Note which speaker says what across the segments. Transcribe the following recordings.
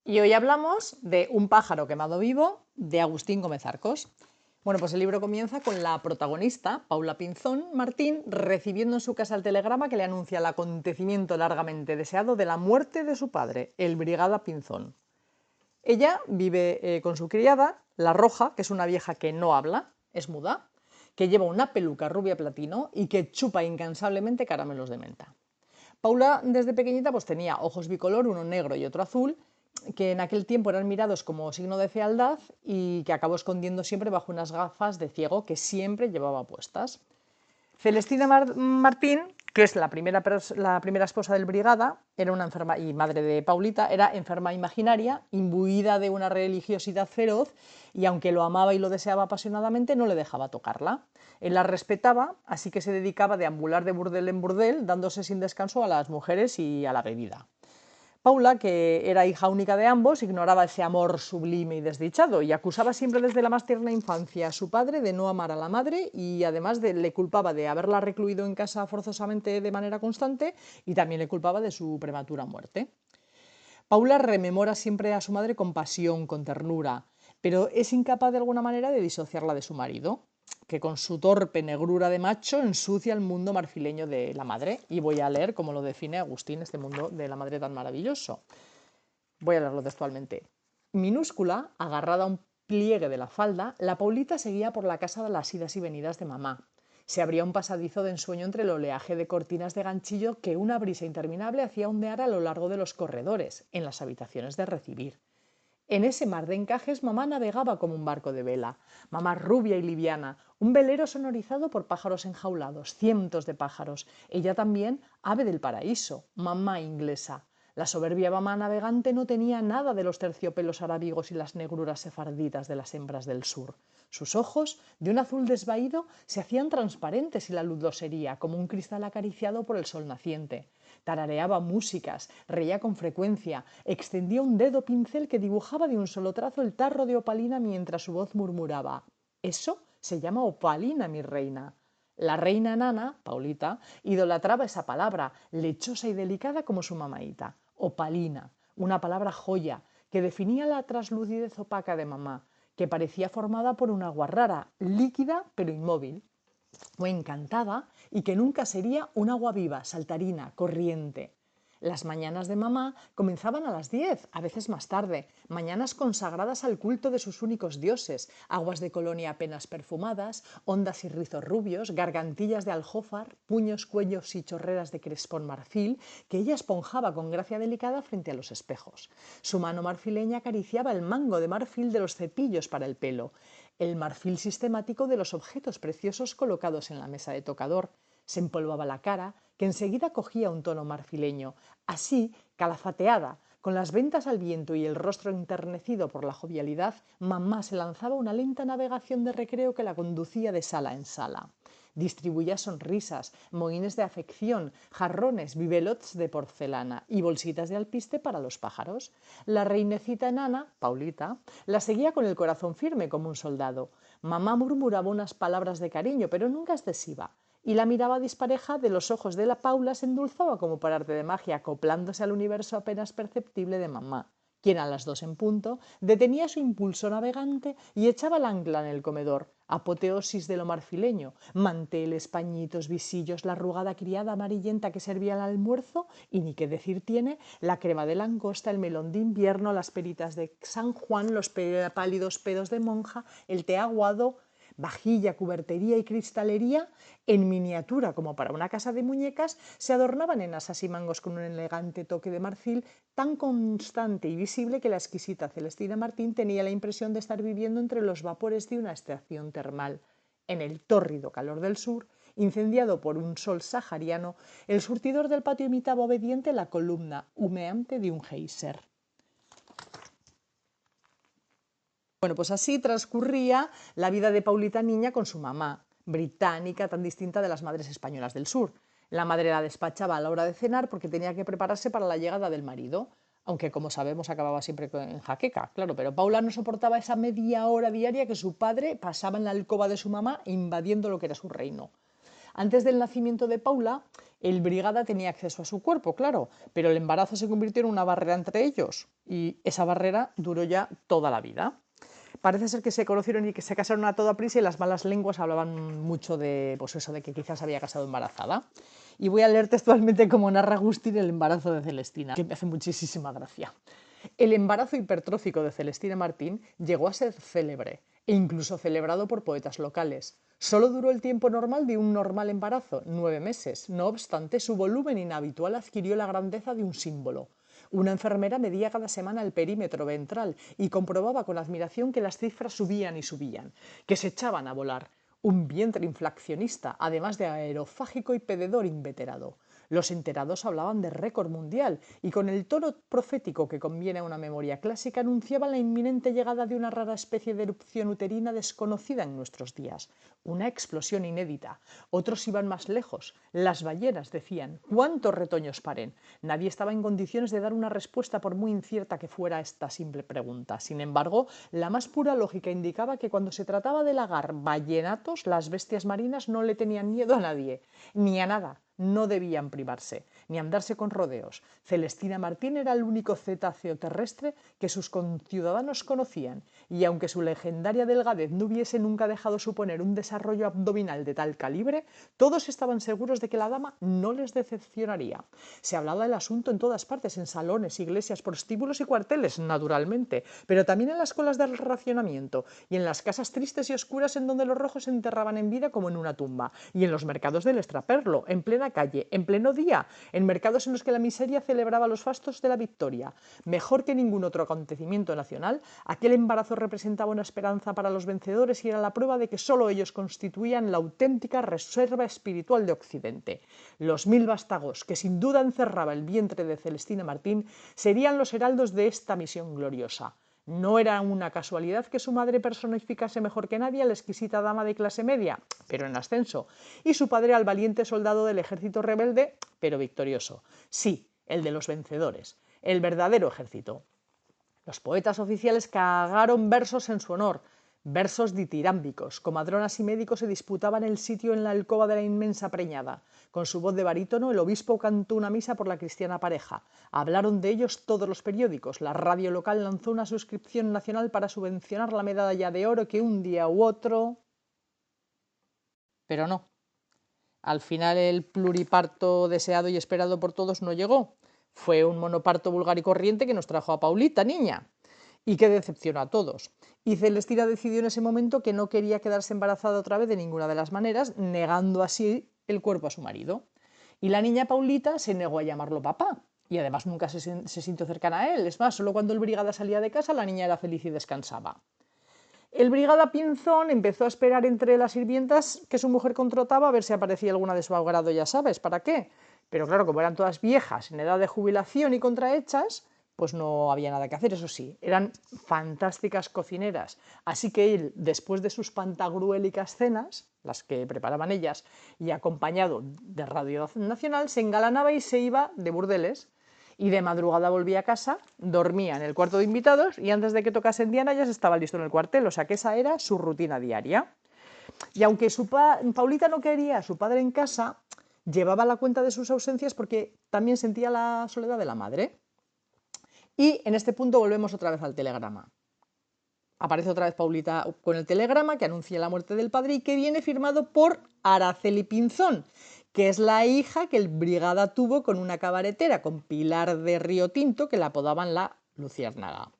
Speaker 1: Y hoy hablamos de Un pájaro quemado vivo, de Agustín Gómez Arcos. Bueno, pues el libro comienza con la protagonista, Paula Pinzón Martín, recibiendo en su casa el telegrama que le anuncia el acontecimiento largamente deseado de la muerte de su padre, el Brigada Pinzón. Ella vive con su criada, la Roja, que es una vieja que no habla, es muda, que lleva una peluca rubia platino y que chupa incansablemente caramelos de menta. Paula desde pequeñita pues tenía ojos bicolor, uno negro y otro azul, que en aquel tiempo eran mirados como signo de fealdad y que acabó escondiendo siempre bajo unas gafas de ciego que siempre llevaba puestas. Celestina Martín, que es la primera esposa del Brigada, era una enferma y madre de Paulita, era enferma imaginaria, imbuida de una religiosidad feroz y aunque lo amaba y lo deseaba apasionadamente, no le dejaba tocarla. Él la respetaba, así que se dedicaba a deambular de burdel en burdel, dándose sin descanso a las mujeres y a la bebida. Paula, que era hija única de ambos, ignoraba ese amor sublime y desdichado y acusaba siempre desde la más tierna infancia a su padre de no amar a la madre y además le culpaba de haberla recluido en casa forzosamente de manera constante y también le culpaba de su prematura muerte. Paula rememora siempre a su madre con pasión, con ternura, pero es incapaz de alguna manera de disociarla de su marido, que con su torpe negrura de macho ensucia el mundo marfileño de la madre. Y voy a leer cómo lo define Agustín, este mundo de la madre tan maravilloso. Voy a leerlo textualmente. Minúscula, agarrada a un pliegue de la falda, la Paulita seguía por la casa de las idas y venidas de mamá. Se abría un pasadizo de ensueño entre el oleaje de cortinas de ganchillo que una brisa interminable hacía ondear a lo largo de los corredores, en las habitaciones de recibir. En ese mar de encajes mamá navegaba como un barco de vela, mamá rubia y liviana, un velero sonorizado por pájaros enjaulados, cientos de pájaros, ella también ave del paraíso, mamá inglesa. La soberbia mamá navegante no tenía nada de los terciopelos arábigos y las negruras sefarditas de las hembras del sur. Sus ojos, de un azul desvaído, se hacían transparentes y la luz dosería, como un cristal acariciado por el sol naciente. Tarareaba músicas, reía con frecuencia, extendía un dedo pincel que dibujaba de un solo trazo el tarro de opalina mientras su voz murmuraba: «Eso se llama opalina, mi reina». La reina enana, Paulita, idolatraba esa palabra, lechosa y delicada como su mamaíta. Opalina, una palabra joya que definía la traslucidez opaca de mamá, que parecía formada por un agua rara, líquida pero inmóvil, o encantada y que nunca sería un agua viva, saltarina, corriente. Las mañanas de mamá comenzaban a las 10, a veces más tarde, mañanas consagradas al culto de sus únicos dioses, aguas de colonia apenas perfumadas, ondas y rizos rubios, gargantillas de aljófar, puños, cuellos y chorreras de crespón marfil, que ella esponjaba con gracia delicada frente a los espejos. Su mano marfileña acariciaba el mango de marfil de los cepillos para el pelo, el marfil sistemático de los objetos preciosos colocados en la mesa de tocador. Se empolvaba la cara, que enseguida cogía un tono marfileño. Así, calafateada, con las ventas al viento y el rostro enternecido por la jovialidad, mamá se lanzaba una lenta navegación de recreo que la conducía de sala en sala. Distribuía sonrisas, mohines de afección, jarrones, bibelots de porcelana y bolsitas de alpiste para los pájaros. La reinecita enana, Paulita, la seguía con el corazón firme como un soldado. Mamá murmuraba unas palabras de cariño, pero nunca excesiva, y la mirada dispareja de los ojos de la Paula se endulzaba como por arte de magia, acoplándose al universo apenas perceptible de mamá, quien a las 2 en punto detenía su impulso navegante y echaba el ancla en el comedor, apoteosis de lo marfileño, manteles, pañitos, visillos, la arrugada criada amarillenta que servía el almuerzo y ni qué decir tiene la crema de langosta, el melón de invierno, las peritas de San Juan, los pálidos pedos de monja, el té aguado, vajilla, cubertería y cristalería, en miniatura como para una casa de muñecas, se adornaban en asas y mangos con un elegante toque de marfil tan constante y visible que la exquisita Celestina Martín tenía la impresión de estar viviendo entre los vapores de una estación termal. En el tórrido calor del sur, incendiado por un sol sahariano, el surtidor del patio imitaba obediente la columna humeante de un geyser. Bueno, pues así transcurría la vida de Paulita niña con su mamá, británica tan distinta de las madres españolas del sur. La madre la despachaba a la hora de cenar porque tenía que prepararse para la llegada del marido, aunque como sabemos acababa siempre en jaqueca, claro, pero Paula no soportaba esa media hora diaria que su padre pasaba en la alcoba de su mamá invadiendo lo que era su reino. Antes del nacimiento de Paula, el Brigada tenía acceso a su cuerpo, claro, pero el embarazo se convirtió en una barrera entre ellos y esa barrera duró ya toda la vida. Parece ser que se conocieron y que se casaron a toda prisa y las malas lenguas hablaban mucho de, pues eso, de que quizás había casado embarazada. Y voy a leer textualmente cómo narra Agustín el embarazo de Celestina, que me hace muchísima gracia. El embarazo hipertrófico de Celestina Martín llegó a ser célebre e incluso celebrado por poetas locales. Solo duró el tiempo normal de un normal embarazo, 9 meses. No obstante, su volumen inhabitual adquirió la grandeza de un símbolo. Una enfermera medía cada semana el perímetro ventral y comprobaba con admiración que las cifras subían y subían, que se echaban a volar. Un vientre inflacionista, además de aerofágico y pededor inveterado. Los enterados hablaban de récord mundial y con el tono profético que conviene a una memoria clásica anunciaban la inminente llegada de una rara especie de erupción uterina desconocida en nuestros días. Una explosión inédita. Otros iban más lejos. Las ballenas decían, ¿cuántos retoños paren? Nadie estaba en condiciones de dar una respuesta por muy incierta que fuera esta simple pregunta. Sin embargo, la más pura lógica indicaba que cuando se trataba de lagar ballenatos, las bestias marinas no le tenían miedo a nadie, ni a nada. No debían privarse, ni andarse con rodeos. Celestina Martín era el único cetáceo terrestre que sus conciudadanos conocían, y aunque su legendaria delgadez no hubiese nunca dejado suponer un desarrollo abdominal de tal calibre, todos estaban seguros de que la dama no les decepcionaría. Se hablaba del asunto en todas partes, en salones, iglesias, prostíbulos y cuarteles, naturalmente, pero también en las colas del racionamiento, y en las casas tristes y oscuras en donde los rojos se enterraban en vida como en una tumba, y en los mercados del extraperlo, en plena calle, en pleno día, en mercados en los que la miseria celebraba los fastos de la victoria. Mejor que ningún otro acontecimiento nacional, aquel embarazo representaba una esperanza para los vencedores y era la prueba de que solo ellos constituían la auténtica reserva espiritual de Occidente. Los 1000 vástagos que sin duda encerraba el vientre de Celestina Martín serían los heraldos de esta misión gloriosa. No era una casualidad que su madre personificase mejor que nadie a la exquisita dama de clase media, pero en ascenso, y su padre al valiente soldado del ejército rebelde, pero victorioso. Sí, el de los vencedores, el verdadero ejército. Los poetas oficiales cagaron versos en su honor, versos ditirámbicos. Comadronas y médicos se disputaban el sitio en la alcoba de la inmensa preñada. Con su voz de barítono, el obispo cantó una misa por la cristiana pareja. Hablaron de ellos todos los periódicos. La radio local lanzó una suscripción nacional para subvencionar la medalla de oro que un día u otro... Pero no. Al final el pluriparto deseado y esperado por todos no llegó. Fue un monoparto vulgar y corriente que nos trajo a Paulita, niña, y que decepcionó a todos. Y Celestina decidió en ese momento que no quería quedarse embarazada otra vez de ninguna de las maneras, negando así el cuerpo a su marido. Y la niña Paulita se negó a llamarlo papá, y además nunca se sintió cercana a él. Es más, solo cuando el Brigada salía de casa la niña era feliz y descansaba. El Brigada Pinzón empezó a esperar entre las sirvientas que su mujer contrataba a ver si aparecía alguna de su agrado, ya sabes, ¿para qué? Pero claro, como eran todas viejas, en edad de jubilación y contrahechas, pues no había nada que hacer, eso sí, eran fantásticas cocineras. Así que él, después de sus pantagruélicas cenas, las que preparaban ellas, y acompañado de Radio Nacional, se engalanaba y se iba de burdeles. Y de madrugada volvía a casa, dormía en el cuarto de invitados y antes de que tocasen Diana ya se estaba listo en el cuartel, o sea que esa era su rutina diaria. Y aunque Paulita no quería a su padre en casa, llevaba la cuenta de sus ausencias porque también sentía la soledad de la madre. Y en este punto volvemos otra vez al telegrama. Aparece otra vez Paulita con el telegrama que anuncia la muerte del padre y que viene firmado por Araceli Pinzón, que es la hija que el Brigada tuvo con una cabaretera, con Pilar de Río Tinto, que la apodaban la Luciérnaga,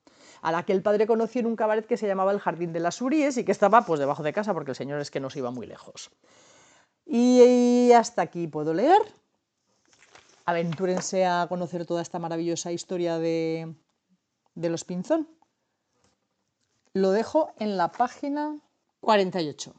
Speaker 1: a la que el padre conoció en un cabaret que se llamaba el Jardín de las Uríes y que estaba pues debajo de casa porque el señor es que no se iba muy lejos. Y hasta aquí puedo leer. Aventúrense a conocer toda esta maravillosa historia de los Pinzón. Lo dejo en la página 48.